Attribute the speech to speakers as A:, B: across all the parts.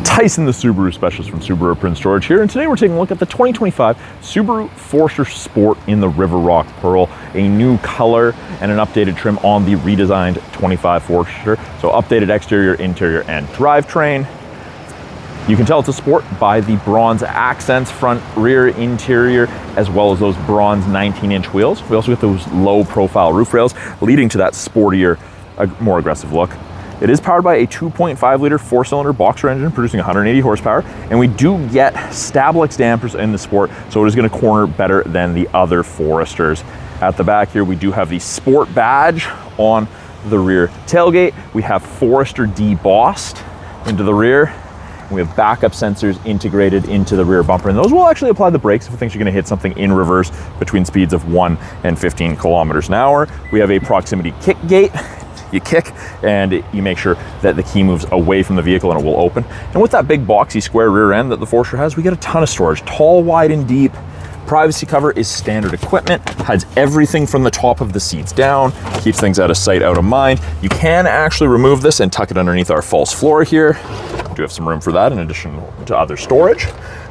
A: Tyson, the Subaru specialist from Subaru Print Storage here, and today we're taking a look at the 2025 Subaru Forester Sport in the River Rock Pearl, a new color and an updated trim on the redesigned 25 Forester. So updated exterior, interior, and drivetrain. You can tell it's a Sport by the bronze accents, front, rear, interior, as well as those bronze 19-inch wheels. We also get those low profile roof rails, leading to that sportier, more aggressive look. It is powered by a 2.5 liter 4-cylinder boxer engine producing 180 horsepower, and we do get Stablix dampers in the Sport, so it is going to corner better than the other Foresters. At the back here, we do have the Sport badge on the rear tailgate. We have Forester debossed into the rear. We have backup sensors integrated into the rear bumper, and those will actually apply the brakes if it thinks you're going to hit something in reverse between speeds of 1 and 15 kilometers an hour. We have a proximity kick gate. You kick and you make sure that the key moves away from the vehicle and it will open. And with that big boxy square rear end that the Forester has, we get a ton of storage, tall, wide, and deep. Privacy cover is standard equipment, hides everything from the top of the seats down, keeps things out of sight, out of mind. You can actually remove this and tuck it underneath our false floor here. We do have some room for that in addition to other storage.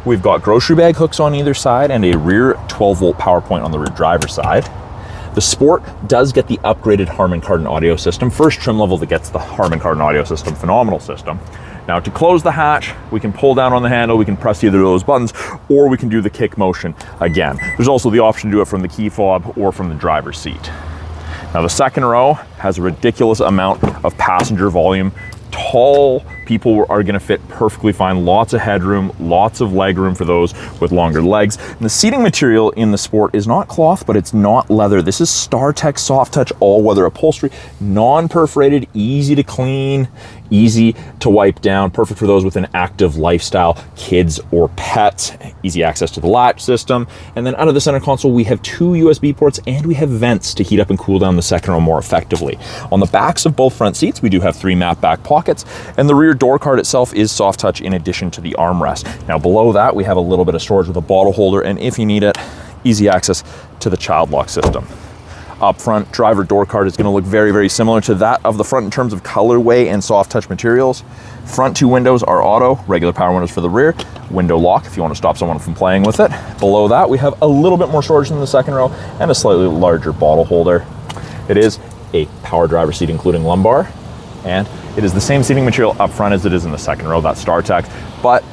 A: We've got grocery bag hooks on either side and a rear 12-volt power point on the rear driver's side. The Sport does get the upgraded Harman Kardon audio system. First trim level that gets the Harman Kardon audio system, phenomenal system. Now to close the hatch, we can pull down on the handle, we can press either of those buttons, or we can do the kick motion again. There's also the option to do it from the key fob or from the driver's seat. Now the second row has a ridiculous amount of passenger volume. Tall people are going to fit perfectly fine. Lots of headroom, lots of leg room for those with longer legs. And the seating material in the Sport is not cloth, but it's not leather. This is StarTech soft touch all-weather upholstery, non-perforated, easy to clean, easy to wipe down, perfect for those with an active lifestyle, kids or pets. Easy access to the latch system. And then out of the center console, we have 2 USB ports and we have vents to heat up and cool down the second row more effectively. On the backs of both front seats, we do have 3 matte back pockets, and the rear door card itself is soft touch in addition to the armrest. Now below that, we have a little bit of storage with a bottle holder, and if you need it, easy access to the child lock system. Up front, driver door card is going to look very, very similar to that of the front in terms of colorway and soft touch materials. Front 2 windows are auto, regular power windows for the rear, window lock if you want to stop someone from playing with it. Below that, we have a little bit more storage in the second row and a slightly larger bottle holder. It is a power driver seat including lumbar, and it is the same seating material up front as it is in the second row, that's StarTech, but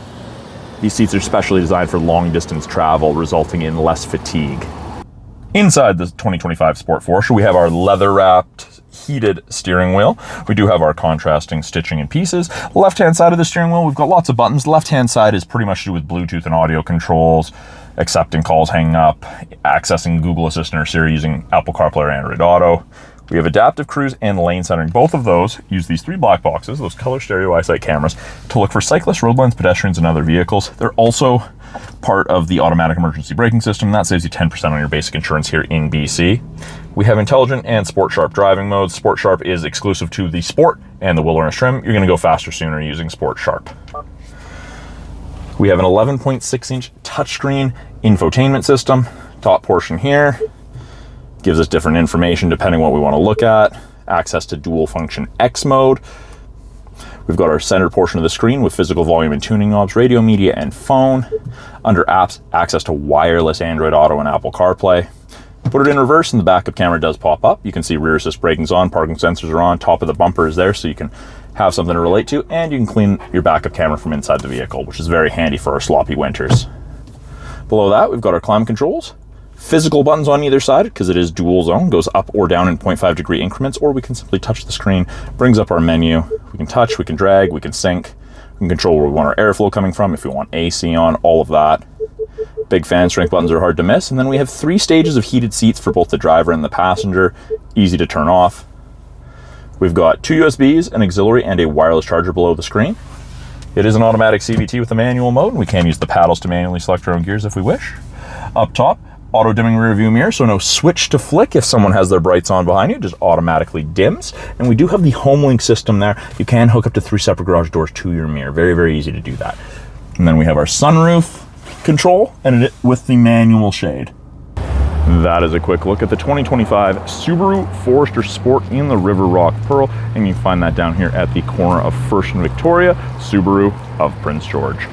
A: these seats are specially designed for long distance travel, resulting in less fatigue. Inside the 2025 Sport Forester, we have our leather-wrapped heated steering wheel. We do have our contrasting stitching and pieces. Left-hand side of the steering wheel, we've got lots of buttons. Left-hand side is pretty much to do with Bluetooth and audio controls, accepting calls, hanging up, accessing Google Assistant or Siri using Apple CarPlay or Android Auto. We have adaptive cruise and lane centering. Both of those use these 3 black boxes, those color stereo EyeSight cameras, to look for cyclists, roadlines, pedestrians, and other vehicles. They're also part of the automatic emergency braking system. That saves you 10% on your basic insurance here in BC. We have intelligent and Sport Sharp driving modes. Sport Sharp is exclusive to the Sport and the wilderness trim. You're going to go faster sooner using Sport Sharp. We have an 11.6-inch touchscreen infotainment system. Top portion here gives us different information depending what we want to look at. Access to dual function X mode. We've got our center portion of the screen with physical volume and tuning knobs, radio, media, and phone. Under apps, access to wireless Android Auto and Apple CarPlay. Put it in reverse and the backup camera does pop up. You can see rear assist braking's on, parking sensors are on, top of the bumper is there so you can have something to relate to, and you can clean your backup camera from inside the vehicle, which is very handy for our sloppy winters. Below that, we've got our climate controls. Physical buttons on either side because it is dual zone, goes up or down in 0.5-degree increments, or we can simply touch the screen, brings up our menu. We can touch, we can drag, we can sync, we can control where we want our airflow coming from, if we want AC on, all of that. Big fan strength buttons are hard to miss. And then we have 3 stages of heated seats for both the driver and the passenger, easy to turn off. We've got 2 USBs, an auxiliary, and a wireless charger below the screen. It is an automatic CVT with a manual mode. We can use the paddles to manually select our own gears if we wish. Up top, auto dimming rear view mirror, so no switch to flick if someone has their brights on behind you, it just automatically dims. And we do have the HomeLink system there. You can hook up to 3 separate garage doors to your mirror. Very, very easy to do that. And then we have our sunroof control and it with the manual shade. That is a quick look at the 2025 Subaru Forester Sport in the River Rock Pearl, and you can find that down here at the corner of First and Victoria, Subaru of Prince George.